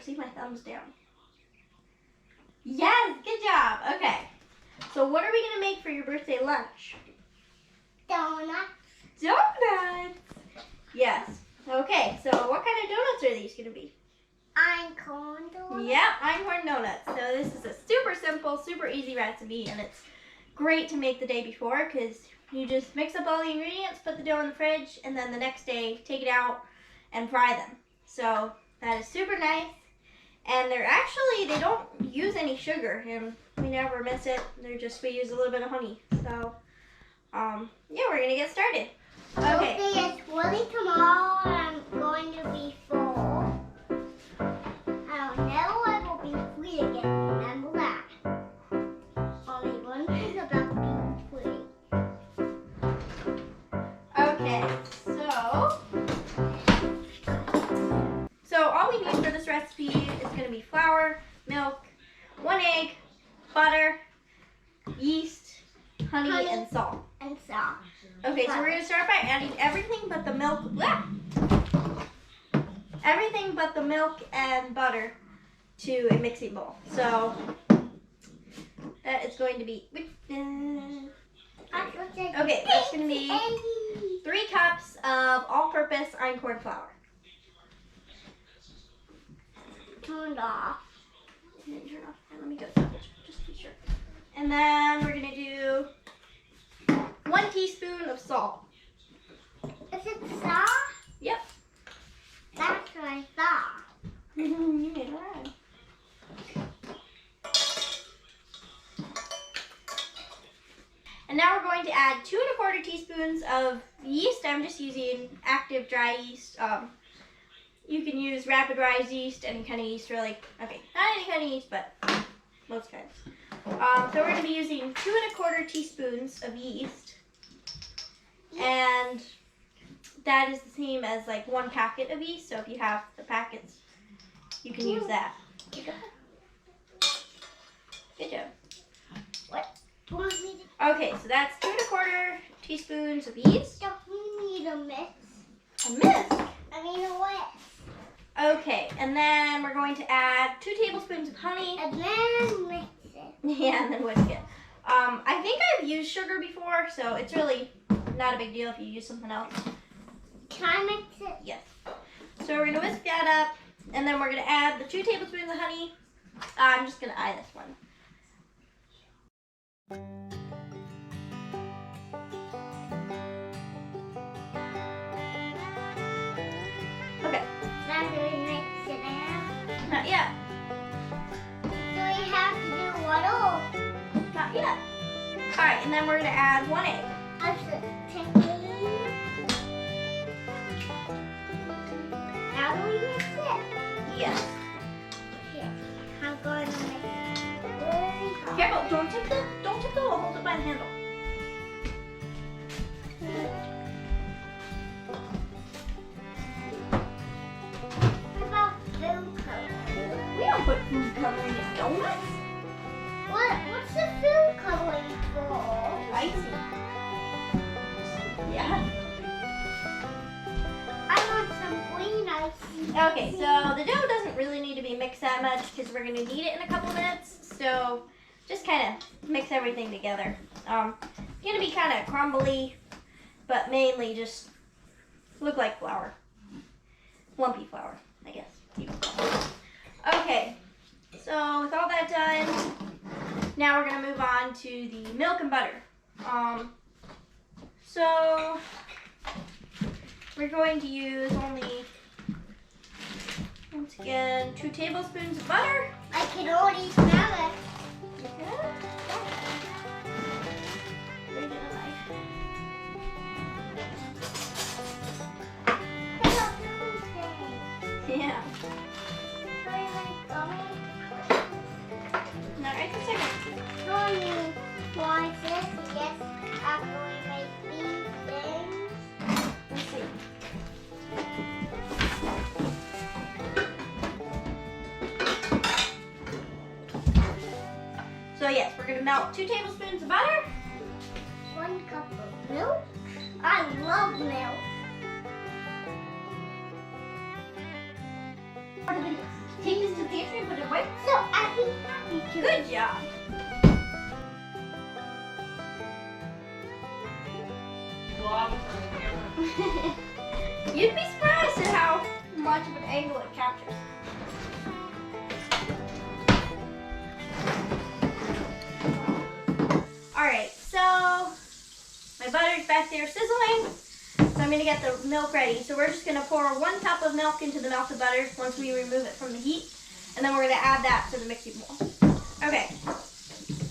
See my thumbs down. Yes, good job. Okay. So what are we going to make for your birthday lunch? Donuts. Donuts. Yes. Okay, so what kind of donuts are these going to be? Einkorn donuts. Yep, Einkorn donuts. So this is a super simple, super easy recipe, and it's great to make the day before because you just mix up all the ingredients, put the dough in the fridge, and then the next day take it out and fry them. So that is super nice. And they don't use any sugar, and we never miss it. We use a little bit of honey. So, yeah, we're gonna get started. Okay. It's really tomorrow. I'm going to be full. I don't know I will be free again. Remember that. Only one thing about being free. Okay, so all we need for this recipe is going to be flour, milk, 1 egg, butter, yeast, honey, and salt. Okay, so we're going to start by adding everything but the milk. Everything but the milk and butter to a mixing bowl. So that is going to be. Okay, that's going to be 3 cups of all-purpose Einkorn flour. Turned off. And turn off. Let me go just to be sure. And then we're going to do 1 teaspoon of salt. Is it salt? Yep. That's what I thought. You made it right. And now we're going to add 2 1/4 teaspoons of yeast. I'm just using active dry yeast. You can use rapid rise yeast, any kind of yeast really. Okay, not any kind of yeast, but most kinds. So we're going to be using 2 1/4 teaspoons of yeast. And that is the same as like 1 packet of yeast. So if you have the packets, you can use that. Good job. What? Okay, so that's 2 1/4 teaspoons of yeast. Don't we need a mix? A whisk. I mean a whisk. Okay, and then we're going to add 2 tablespoons of honey. And then mix it. Yeah, and then whisk it. I think I've used sugar before, so it's really not a big deal if you use something else. Can I mix it? Yes. So we're going to whisk that up, and then we're going to add the 2 tablespoons of honey. I'm just going to eye this one. Okay. Now do we mix it in? Not yet. Do we have to do what else? Not yet. All right, and then we're going to add 1 egg. I should take it. Now do we mix it? Yes. Here, I'm going to mix it very hard. Careful, don't tip the hole. Hold it by the handle. What about food coloring? We don't put food coloring in donuts. What's the food coloring for? Icing. Yeah. I want some green icing. Okay, so the dough doesn't really need to be mixed that much because we're going to need it in a couple minutes. So just kind of mix everything together. It's going to be kind of crumbly, but mainly just look like flour. Lumpy flour, I guess. Okay, so with all that done, now we're going to move on to the milk and butter. So we're going to use only, once again, 2 tablespoons of butter. I can already smell it. Yeah. No, right this second. Why this? Yes, after we make these things. Let's see. So yes, we're gonna melt 2 tablespoons of butter. 1 cup of milk. I love milk. Take this to the pantry and put it away. So I'd be happy to. Good job. You'd be surprised at how much of an angle it captures. Alright, so my butter's back there sizzling. So I'm going to get the milk ready. So we're just going to pour 1 cup of milk into the melted butter once we remove it from the heat. And then we're going to add that to the mixing bowl. Okay,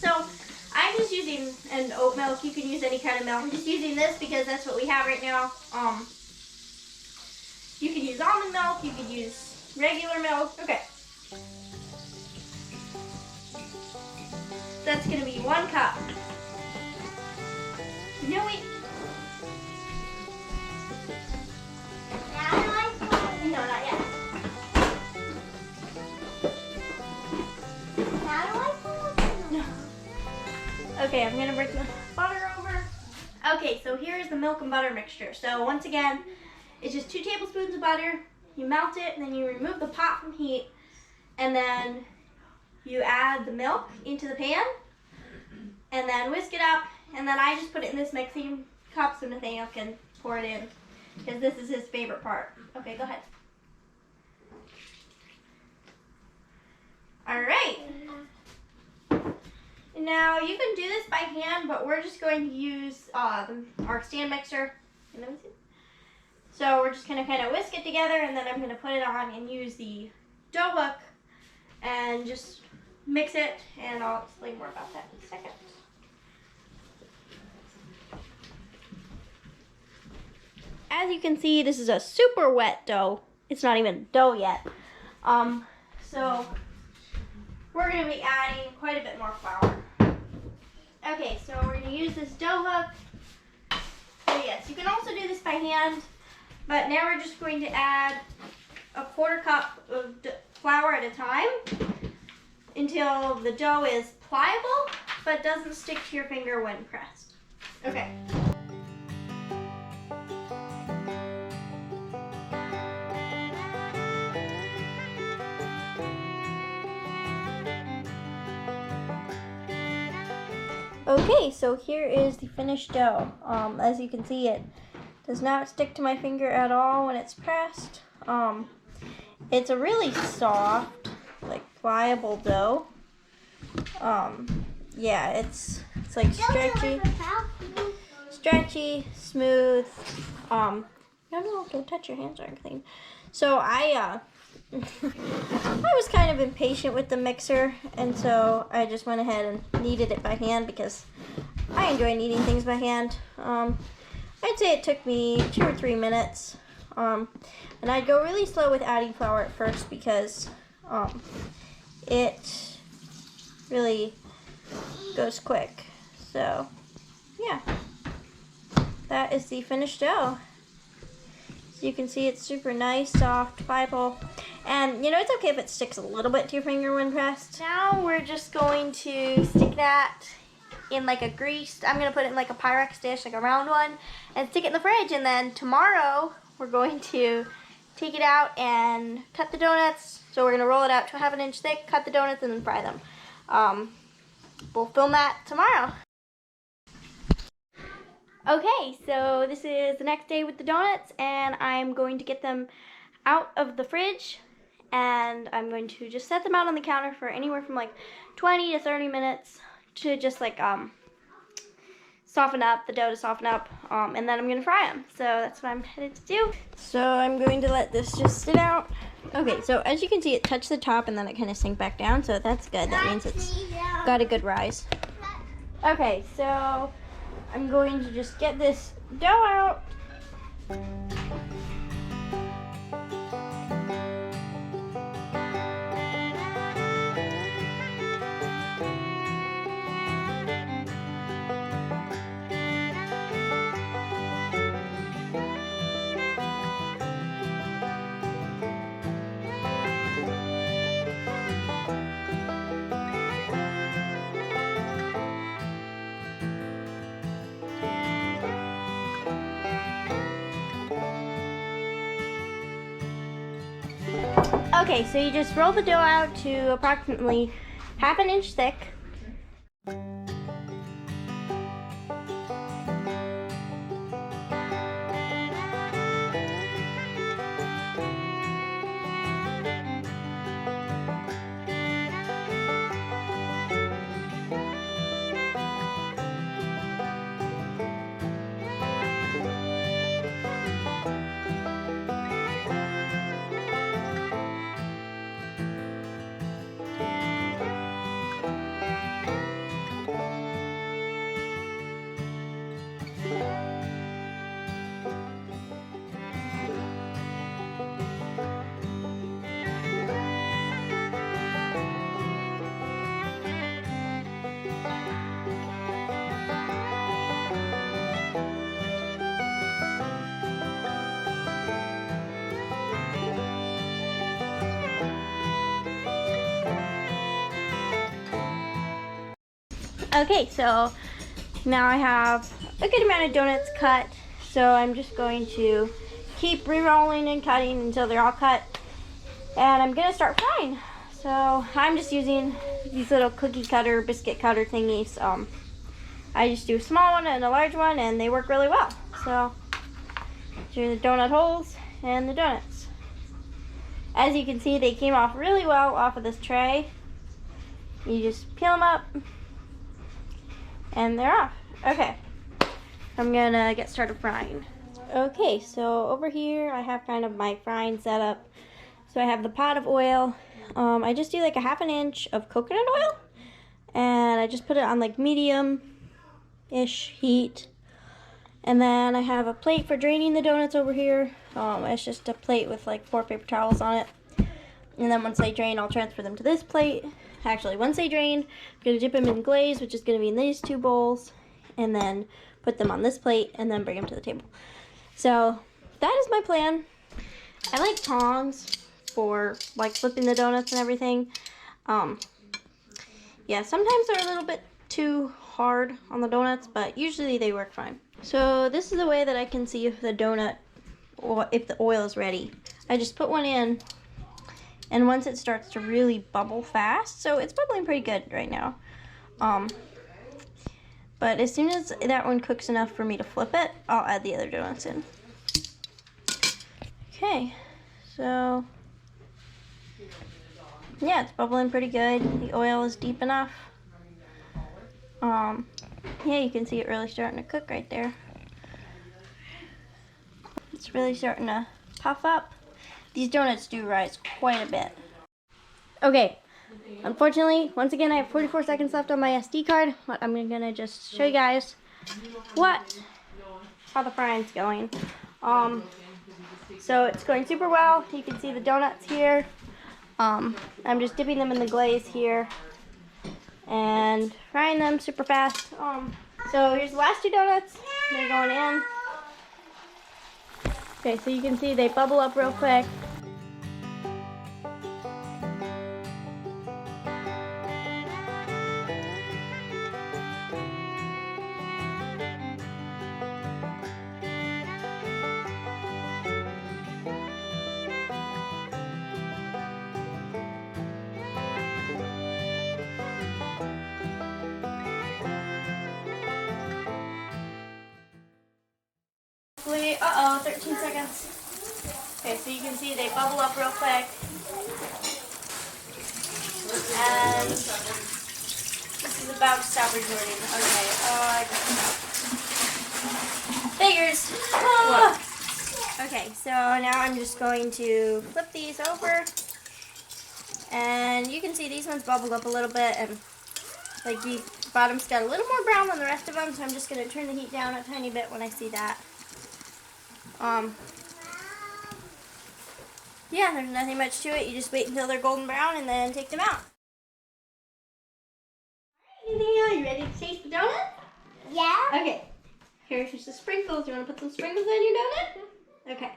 so I'm just using an oat milk. You can use any kind of milk. I'm just using this because that's what we have right now. You can use almond milk. You can use regular milk. Okay. That's going to be 1 cup. No, wait. Now do I pour? No, not yet. Now do I pour? No. Okay, I'm going to bring the butter over. Okay, so here's the milk and butter mixture. So once again, it's just 2 tablespoons of butter. You melt it, and then you remove the pot from heat, and then you add the milk into the pan, and then whisk it up, and then I just put it in this mixing cup so Nathaniel can pour it in, because this is his favorite part. Okay, go ahead. All right. Now you can do this by hand, but we're just going to use our stand mixer. So we're just going to kind of whisk it together, and then I'm going to put it on and use the dough hook and just mix it, and I'll explain more about that in a second. As you can see, this is a super wet dough. It's not even dough yet. So we're going to be adding quite a bit more flour. Okay, so we're going to use this dough hook. So yes, you can also do this by hand, but now we're just going to add 1/4 cup of flour at a time until the dough is pliable but doesn't stick to your finger when pressed. Okay. Okay, so here is the finished dough. As you can see, it does not stick to my finger at all when it's pressed. It's a really soft, like pliable dough. Yeah, it's like stretchy, smooth. No, don't touch your hands or anything. So I was kind of impatient with the mixer, and so I just went ahead and kneaded it by hand because I enjoy kneading things by hand. I'd say it took me 2 or 3 minutes, and I'd go really slow with adding flour at first because it really goes quick. So yeah, that is the finished dough. So you can see it's super nice, soft, pliable. And you know, it's okay if it sticks a little bit to your finger when pressed. Now we're just going to stick that in like a greased, I'm going to put it in like a Pyrex dish, like a round one, and stick it in the fridge. And then tomorrow we're going to take it out and cut the donuts. So we're going to roll it out to 1/2 inch thick, cut the donuts, and then fry them. We'll film that tomorrow. Okay, so this is the next day with the donuts, and I'm going to get them out of the fridge, and I'm going to just set them out on the counter for anywhere from like 20 to 30 minutes to just like soften up, the dough to soften up, and then I'm going to fry them. So that's what I'm headed to do. So I'm going to let this just sit out. Okay, so as you can see, it touched the top and then it kind of sank back down, so that's good. That means it's got a good rise. Okay, so I'm going to just get this dough out. Okay, so you just roll the dough out to approximately 1/2 inch thick. Okay, so now I have a good amount of donuts cut, so I'm just going to keep re-rolling and cutting until they're all cut, and I'm gonna start frying. So I'm just using these little cookie cutter, biscuit cutter thingies. I just do a small one and a large one, and they work really well. So here's the donut holes and the donuts. As you can see, they came off really well off of this tray. You just peel them up, and they're off. Okay, I'm gonna get started frying. Okay, so over here I have kind of my frying setup. So I have the pot of oil. I just do like a 1/2 inch of coconut oil, and I just put it on like medium-ish heat. And then I have a plate for draining the donuts over here. It's just a plate with like 4 paper towels on it. And then once they drain, I'll transfer them to this plate. Actually, once they drain, I'm gonna dip them in glaze, which is gonna be in these 2 bowls, and then put them on this plate, and then bring them to the table. So that is my plan. I like tongs for like flipping the donuts and everything. Yeah, sometimes they're a little bit too hard on the donuts, but usually they work fine. So this is the way that I can see if the donut, or if the oil is ready. I just put one in, and once it starts to really bubble fast, so it's bubbling pretty good right now. But as soon as that one cooks enough for me to flip it, I'll add the other donuts in. Okay, so yeah, it's bubbling pretty good. The oil is deep enough. Yeah, you can see it really starting to cook right there. It's really starting to puff up. These donuts do rise quite a bit. Okay, unfortunately, once again, I have 44 seconds left on my SD card, but I'm gonna just show you guys how the frying's going. So it's going super well. You can see the donuts here. I'm just dipping them in the glaze here and frying them super fast. So here's the last 2 donuts. They're going in. Okay, so you can see they bubble up real quick. Uh-oh, 13 seconds. Okay, so you can see they bubble up real quick. And this is about to stop recording. Okay, I figures. Ah. Okay, so now I'm just going to flip these over. And you can see these ones bubbled up a little bit, and like the bottom's got a little more brown than the rest of them, so I'm just going to turn the heat down a tiny bit when I see that. Yeah, there's nothing much to it. You just wait until they're golden brown and then take them out. Alright, you ready to taste the donut? Yeah. Okay. Here's just the sprinkles. You want to put some sprinkles on your donut? Okay.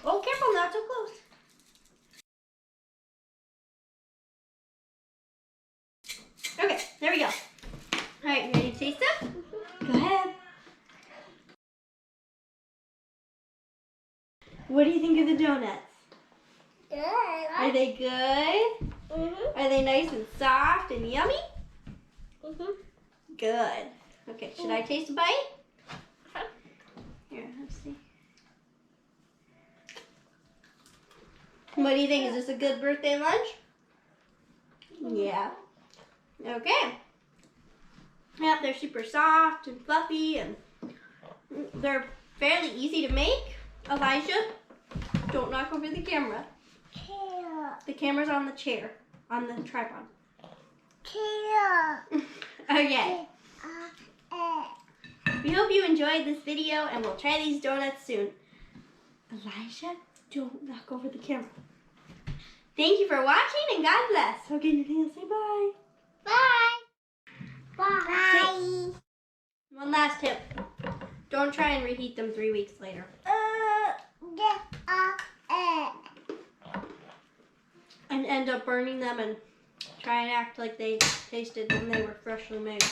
Oh, careful, not so close. Okay, there we go. Alright, you ready to taste them? Go ahead. What do you think of the donuts? Good. Are they good? Are they nice and soft and yummy? Good. Okay, should I taste a bite? Here, let's see. What do you think? Is this a good birthday lunch? Yeah. Okay. Yep, they're super soft and fluffy and they're fairly easy to make. Elijah, don't knock over the camera. The camera's on the chair, on the tripod. Okay. We hope you enjoyed this video and we'll try these donuts soon. Elijah, don't knock over the camera. Thank you for watching and God bless. Okay, Nathaniel, say bye. Bye. Bye. One last tip. Don't try and reheat them 3 weeks later. And end up burning them and try and act like they tasted when they were freshly made.